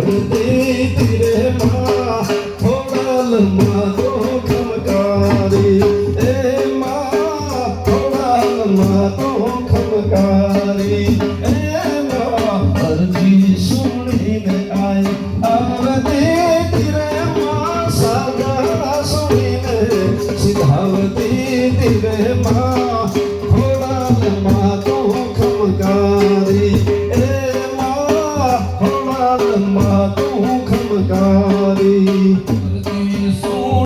तेरे माँ थोड़ा लम्बा तो खमकारी ए माँ थोड़ा लम्बा तो खमकारी ए माँ अर्जी सुनीने आई आरती तेरे माँ सागा सुनीने सिधावती तेरे माँ थोड़ा लम्बा तो खमकारी ए माँ थोड़ा लम्बा तो खमकारी